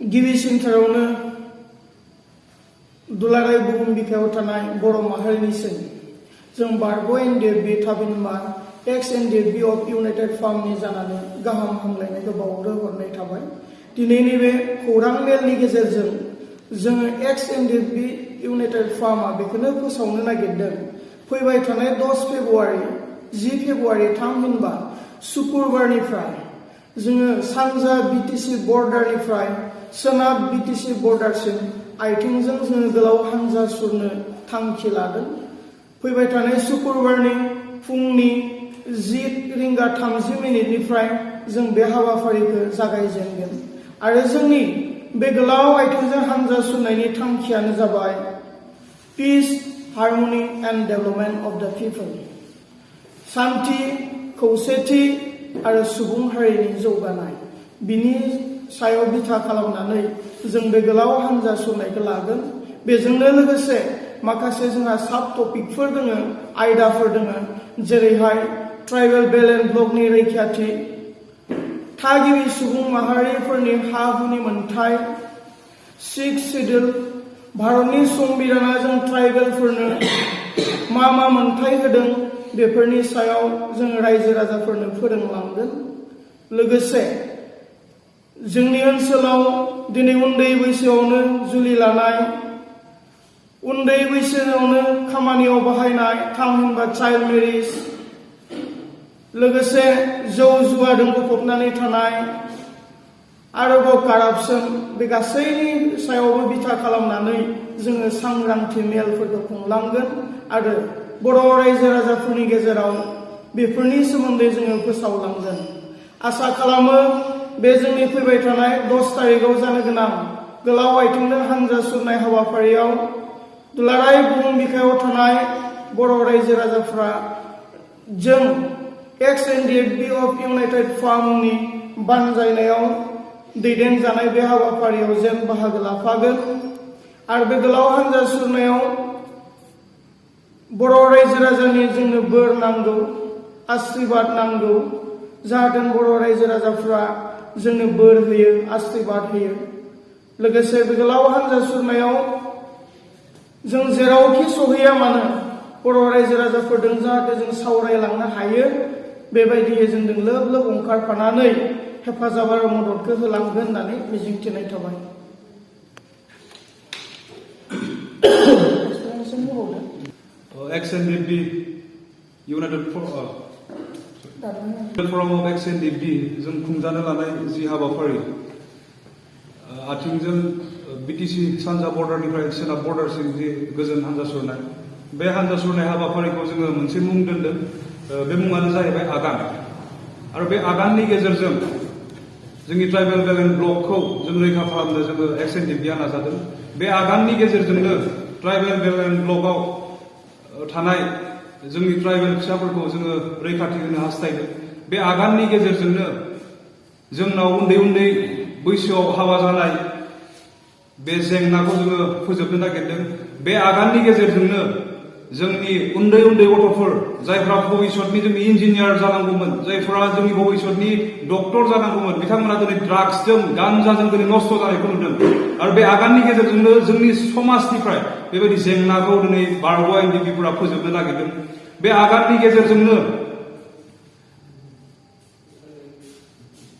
गिबिसिनथारावनो दुलाराय बुहुम बिखायाव थानाय बर' माहारिनिसिम जों बारग' एनडिएफबि थामहिनबा एक्स एनडिएफबि अफ इउनाइटेड फार्मनि जानानै गाहाम हामलायनायखौ बावहरनाय थाबाय। दिनैनि बे खौरां मेलनि गेजेरजों जोङो एक्स एनडिएफबि इउनाइटेड फार्मआ बेखौनो फोसावनो नागिरदों फैबाय थानाय 10 फेब्रुआरि 10 फेब्रुआरि थामहिनबा सुक्रुबारनिफ्राय जोङो सानजा BTC बर्डारनिफ्राय सोनाब BTC बर्डारसिम आथिंजों जोङो गोलाव हानजा सुरनो थांखि लादों। फैबाय थानाय सुक्रुबारनि फुंनि 10:30 जों बे हाबाफारिखौ जागायजेनगोन आरो जोंनि बे गोलाव आथिंजों हानजा सुरनायनि थांखियानो जाबाय peace harmony and development of the people, शांति, खौसेथि आरो सुबुं हारिनि जौगानाय। बिनि सायाव बिथा खालामनानै जों बे गोलाव हानजा सुरनायखौ लागोन। बेजोंनो लोगोसे माखासे जोंहा सब टपिकफोर दङ, आयदाफोर दङ, जेरैहाय ट्राइबेल बेल्ट एंड ब्लकनि रैखाथि, थागिबि सुबुं माहारिफोरनि हा हुनि मोनथाय, 6 शिड्यूल, भारतनि संबिधाना जों ट्राइबेलफोरनो मा मोनथाय होदों बेफोरनि सायाव जों रायजो राजाफोरनो फोरोंलांगोन। लोगोसे जोंनि ओनसोलाव दिनै उन्दै बैसोआवनो जुलि लानाय, उन्दै बैसोआवनो खामानियाव बाहायनाय थामहिनबा चाइल्ड मेरिज, लोगोसे जौ जुवाजों गफबनानै थानाय, आरोबाव कारापसन, बे गासैनि सायावबो बिथा खालामनानै जोङो सांग्रांथि मेलफोरखौ खुंलांगोन आरो बर' रायजो राजाफोरनि गेजेराव बेफोरनि सोमोन्दै जोङो फोसावलांगोन। आसा खालामो बे जोंनि फैबाय थानाय 10 तारिखआव जानो गोनां गोलाव आथिंजों हानजा सुरनाय हाबाफारियाव दुलाराय बुहुम बिखायाव थानाय बर' रायजो राजाफ्रा जों एक्स एनडिएफबि अफ इउनाइटेड फार्मनि बानजायनायाव दैदेनजानाय बे हाबाफारियाव जेन बाहागो लाफागोन आरो बे गोलाव हानजा सुरनायाव बर' रायजो राजानि जोंनो बोर नांगौ, आशीर्बाद नांगौ, जाहाथे बर' रायजो राजाफ्रा जोंनो बोर होयो, आशीर्बाद होयो। लोगोसे बे गोलाव हानजा सुरनायाव जों जेरावखि सहैया मानो बर' रायजो राजाफोरजों जाहाथे जों सावरायलांनो हायो, बेबायदियै जोंजों लोब लोब ओंखारफानानै हेफाजाब आरो मददखौ होलांगोन होननानै मिजिंथिनाय थाबाय। Ex NDFB United Forum of Ex NDFB जों खुंजानो लानाय जि हाबाफारि आथिंजों BTC सानजा बर्डारनिफ्राय सोनाब बर्डारसिम जि गोजोन हानजा सुरनाय, बे हानजा सुरनाय हाबाफारिखौ जोङो मोनसे मुं दोनदों। बे मुङानो जाहैबाय आगान। आरो बे आगाननि गेजेरजों जोंनि ट्राइबेल बेल्ट एन्ड ब्लकखौ जों रैखा खालामनो जोङो एक्स एनडिएफबिआ नाजादों। बे आगाननि गेजेरजोंनो ट्राइबेल बेल्ट एन्ड ब्लकआव थानाय जोंनि ट्राइबेल फिसाफोरखौ जोङो रैखाथि होनो हास्थायदों। बे आगाननि गेजेरजोंनो जोंनाव उन्दै उन्दै बैसोआव हाबा जानाय बे जेंनाखौ जोङो फोजोबनो नागिरदों। बे आगाननि गेजेरजोंनो जोंनि उन्दै उन्दै गथ'फोर जायफ्रा भबिष्यतनि जोंनि इन्जिनियार जानांगौमोन, जायफ्रा जोंनि भबिष्यतनि डक्टर जानांगौमोन, बिथांमोना दिनै ड्राग्सजों गान्जाजों दिनै नस्थ' जानायखौ नुदों। आरो बे आगाननि गेजेरजोंनो जोंनि समाजनिफ्राय बेबायदि जेंनाखौ दिनै बारग' एनडिएफबिफोरा फोजोबनो नागिरदों। बे आगाननि गेजेरजोंनो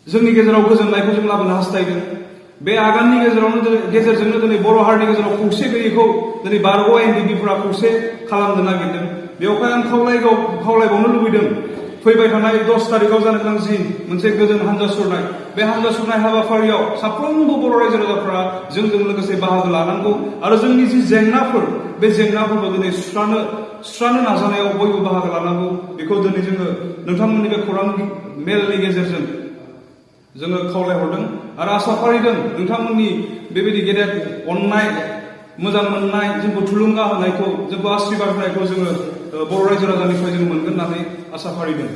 जोंनि गेजेराव गोजोननायखौ जों लाबोनो हास्थायदों। बे आगाननि गेजेरजोंनो दिनै बर' हारिनि गेजेराव खौसे गैयैखौ दिनै बारग' एनडिएफबिफोरा खौसे खालामनो नागिरदों। बेवहाय आं खावलायबावनो लुबैदों, फैबाय थानाय 10 तारिखआव जानो गोनां जि मोनसे गोजोन हानजा सुरनाय, बे हानजा सुरनाय हाबाफारियाव साफ्रोमबो बर' रायजो राजाफ्रा जोंजों लोगोसे बाहागो लानांगौ आरो जोंनि जि जेंनाफोर, बे जेंनाफोरखौ दिनै सुस्रानो नाजानायाव बयबो बाहागो लानांगौ। बेखौ दिनै जोङो नोंथांमोननि बे खौरां मेलनि गेजेरजों जोङो खावलायहरदों आरो आसा फारिदों नोंथांमोननि बेबायदि गेदेर अननाय, मोजां मोननाय, जोंखौ थुलुंगा होनायखौ, जोंखौ आशीर्बाद होनायखौ जोङो बर' रायजो राजानिफ्राय जोङो मोनगोन होननानै आसा फारिदों।